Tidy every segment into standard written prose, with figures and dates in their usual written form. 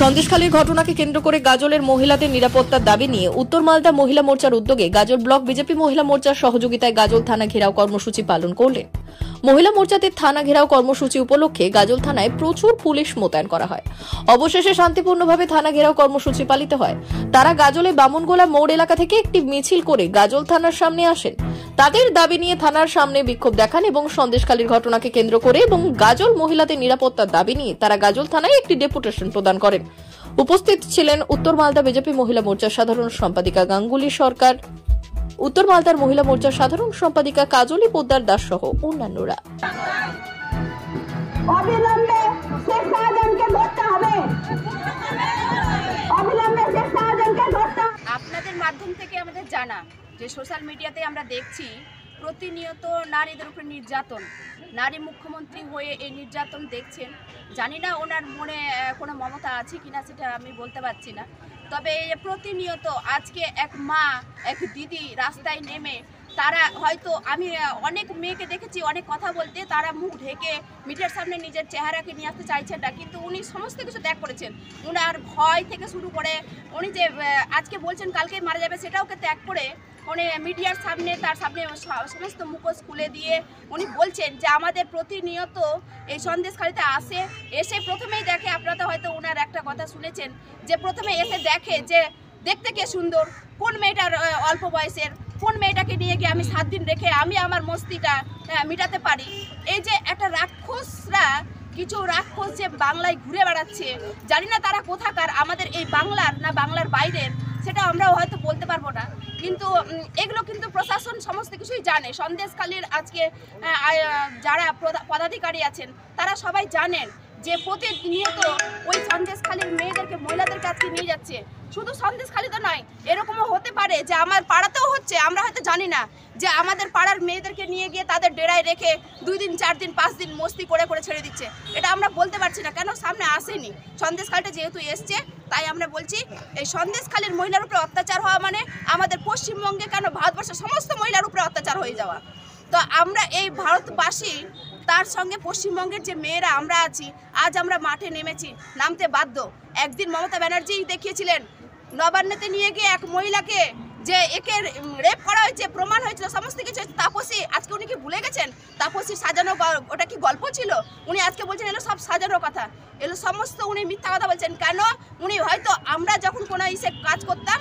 সন্দেশখালীর ঘটনাকে কেন্দ্র করে গাজলের মহিলাদের নিরাপত্তার দাবি নিয়ে উত্তর মালদা মহিলা মোর্চার উদ্যোগে গাজল ব্লক বিজেপি মহিলা মোর্চার সহযোগিতায় গাজল থানা ঘেরাও কর্মসূচি পালন করলেন। মহিলা মোর্চাদের থানা ঘেরাও কর্মসূচি উপলক্ষে গাজল থানায় প্রচুর পুলিশ মোতায়েন করা হয়। অবশেষে শান্তিপূর্ণভাবে থানা ঘেরাও কর্মসূচি পালিত হয়। তারা গাজলে বামুনগোলা মোড় এলাকা থেকে একটি মিছিল করে গাজল থানার সামনে আসেন। তাদের দাবি নিয়ে থানার সামনে বিক্ষোভ দেখান এবং সন্দেশখালীর ঘটনাকে কেন্দ্র করে এবং গাজল মহিলাদের নিরাপত্তার দাবি নিয়ে তারা গাজল থানায় একটি ডেপুটেশন প্রদান করেন। উপস্থিত ছিলেন উত্তর মালদা বিজেপি মহিলা মোর্চার সাধারণ সম্পাদিকা গাঙ্গুলি সরকার, উত্তর মালদার মহিলা মোর্চার সাধারণ সম্পাদিকা কাজলি পোদ্দার দাস সহ অন্যান্যরা। অবিলম্বে শেখ শাহজাহানকে ধরতে হবে, অবিলম্বে শেখ শাহজাহানকে ধরতে। আপনাদের মাধ্যম থেকে আমাদের জানা যে সোশ্যাল মিডিয়াতে আমরা দেখছি প্রতিনিয়ত নারীদের উপরে নির্যাতন, নারী মুখ্যমন্ত্রী হয়ে এই নির্যাতন দেখছেন। জানি না ওনার মনে কোনো মমতা আছে কিনা সেটা আমি বলতে পারছি না, তবে প্রতিনিয়ত আজকে এক মা এক দিদি রাস্তায় নেমে তারা হয়তো আমি অনেক মেয়েকে দেখেছি অনেক কথা বলতে, তারা মুখ ঢেকে মিডিয়ার সামনে নিজের চেহারাকে নিয়ে আসতে চাইছেন না, কিন্তু উনি সমস্ত কিছু ত্যাগ করেছেন। উনার ভয় থেকে শুরু করে উনি যে আজকে বলছেন কালকে মারা যাবে সেটাওকে ত্যাগ করে উনি মিডিয়ার সামনে তার সামনে সমস্ত মুখোশ খুলে দিয়ে উনি বলছেন যে আমাদের প্রতিনিয়ত এই সন্দেশখালীতে এসে প্রথমেই দেখে, আপনারা হয়তো ওনার একটা কথা শুনেছেন যে প্রথমে এসে দেখে যে দেখতে কে সুন্দর, কোন মেয়েটার অল্প বয়সের, কোন মেয়েটাকে নিয়ে গিয়ে আমি 7 দিন রেখে আমি আমার মস্তিটা মিটাতে পারি। এই যে একটা রাক্ষসরা, কিছু রাক্ষস যে বাংলায় ঘুরে বেড়াচ্ছে, জানি না তারা কোথাকার, আমাদের এই বাংলার না বাংলার বাইরের সেটা আমরাও হয়তো বলতে পারবো না, কিন্তু এগুলো কিন্তু প্রশাসন সমস্ত কিছুই জানে। সন্দেশখালীর আজকে যারা পদাধিকারী আছেন তারা সবাই জানেন যে প্রতিনিয়ত ওই সন্দেশখালীর মেয়েদেরকে মহিলাদেরকে আজকে নিয়ে যাচ্ছে। শুধু সন্দেশখালীতে নয়, এরকমও হতে পারে যে আমার পাড়াতেও হচ্ছে, আমরা হয়তো জানি না, যে আমাদের পাড়ার মেয়েদেরকে নিয়ে গিয়ে তাদের ডেরায় রেখে 2 দিন 4 দিন 5 দিন মস্তি করে ছেড়ে দিচ্ছে। এটা আমরা বলতে পারছি না, কেন সামনে আসেনি। সন্দেশখালীটা যেহেতু এসছে তাই আমরা বলছি এই সন্দেশখালীর মহিলার উপরে অত্যাচার হওয়া মানে আমাদের পশ্চিমবঙ্গে কেন ভারতবর্ষের সমস্ত মহিলার উপরে অত্যাচার হয়ে যাওয়া। তো আমরা এই ভারতবাসী, তার সঙ্গে পশ্চিমবঙ্গের যে মেয়েরা আমরা আছি, আজ আমরা মাঠে নেমেছি, নামতে বাধ্য। একদিন মমতা ব্যানার্জি দেখিয়েছিলেন নবান্নতে নিয়ে গিয়ে এক মহিলাকে যে একে রেপ করা হয়েছে, প্রমাণ হয়েছিল, সমস্ত কিছু। তাপসী, আজকে উনি কি ভুলে গেছেন? তাপসীর সাজানো ওটা কি গল্প ছিল? উনি আজকে বলছেন এগুলো সব সাজানো কথা, এগুলো সমস্ত উনি মিথ্যা কথা বলছেন। কেন? উনি হয়তো আমরা যখন কোনো ইসে কাজ করতাম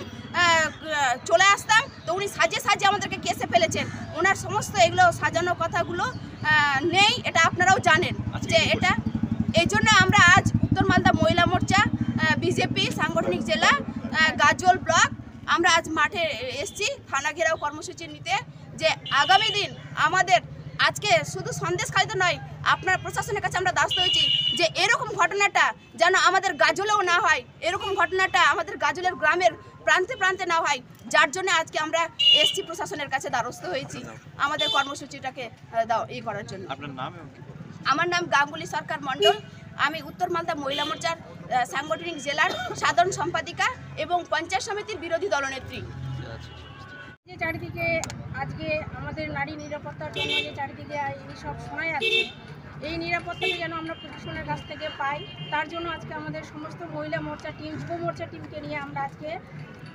চলে আসতাম, তো উনি সাজিয়ে আমাদেরকে কেসে ফেলেছেন। ওনার সমস্ত এগুলো সাজানো কথাগুলো নেই, এটা আপনারাও জানেন যে এটা। এই জন্য আমরা আজ উত্তর মালদা মহিলা মোর্চা বিজেপি সাংগঠনিক জেলা গাজল ব্লক আমরা আজ মাঠে এসেছি থানা ঘেরাও কর্মসূচি নিতে, যে আগামী দিন আমাদের আজকে শুধু সন্দেশখালীতে নয়, আপনার প্রশাসনের কাছে আমরা দ্বারস্থ হয়েছি যে এরকম ঘটনাটা যেন আমাদের গাজলেও না হয়, এরকম ঘটনাটা আমাদের গাজলের গ্রামের প্রান্তে প্রান্তে না হয়, যার জন্য আজকে আমরা এসছি প্রশাসনের কাছে দ্বারস্থ হয়েছি আমাদের কর্মসূচিটাকে করার জন্য। আমার নাম গাঙ্গুলি সরকার মণ্ডল, আমি উত্তর মালদা মহিলা মোর্চার সাংগঠনিক জেলার সাধারণ সম্পাদিকা এবং পঞ্চায়েত সমিতির বিরোধী দলনেত্রী। যে চারিদিকে আজকে আমাদের নারী নিরাপত্তার জন্য যে চারিদিকে এইসব শোনা যাচ্ছে, এই নিরাপত্তাটা যেন আমরা প্রশাসনের কাছ থেকে পাই, তার জন্য আজকে আমাদের সমস্ত মহিলা মোর্চা টিম, যুব মোর্চা টিমকে নিয়ে আমরা আজকে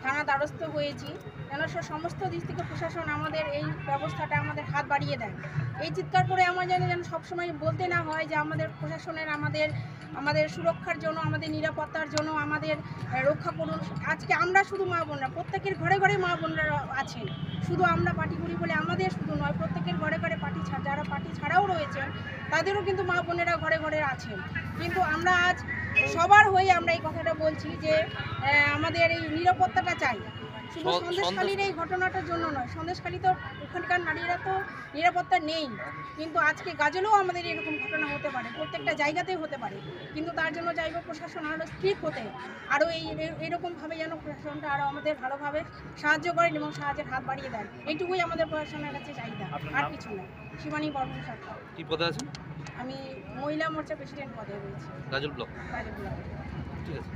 থানা দ্বারস্থ হয়েছি, যেন সমস্ত দিক থেকে প্রশাসন আমাদের এই ব্যবস্থাটা আমাদের হাত বাড়িয়ে দেয়। এই চিৎকার করে আমার যেন সবসময় বলতে না হয় যে আমাদের প্রশাসনের আমাদের সুরক্ষার জন্য, আমাদের নিরাপত্তার জন্য আমাদের রক্ষা করুন। আজকে আমরা শুধু মা বোনরা, প্রত্যেকের ঘরে ঘরে মা বোনরা আছেন, শুধু আমরা পার্টি করি বলে আমাদের শুধু নয়, প্রত্যেকের ঘরে ঘরে পার্টি যারা পার্টি ছাড়াও রয়েছেন তাদেরও কিন্তু মা বোনেরা ঘরে ঘরে আছেন। কিন্তু আমরা আজ সবার হয়ে আমরা এই কথাটা বলছি যে আমাদের এই নিরাপত্তাটা চাই, শুধু সন্দেশখালীর এই ঘটনাটার জন্য নয়। সন্দেশখালী তো ওখানকার নারীরা তো নিরাপত্তা নেই, কিন্তু আজকে গাজলেও আমাদের এরকম ঘটনা হতে পারে, প্রত্যেকটা জায়গাতেই হতে পারে। কিন্তু তার জন্য চাইব প্রশাসন আরও স্ট্রিক্ট হতে, আরও এইরকমভাবে যেন প্রশাসনটা আরও আমাদের ভালোভাবে সাহায্য করেন এবং সাহায্যের হাত বাড়িয়ে দেন। এইটুকুই আমাদের প্রশাসনের কাছে চাহিদা, আর কিছু না। শিবানী বর্মন সরকার। কি পদে আছেন? আমি মহিলা মোর্চা প্রেসিডেন্ট পদে রয়েছি গাজল ব্লক। গাজল ব্লক। ঠিক আছে।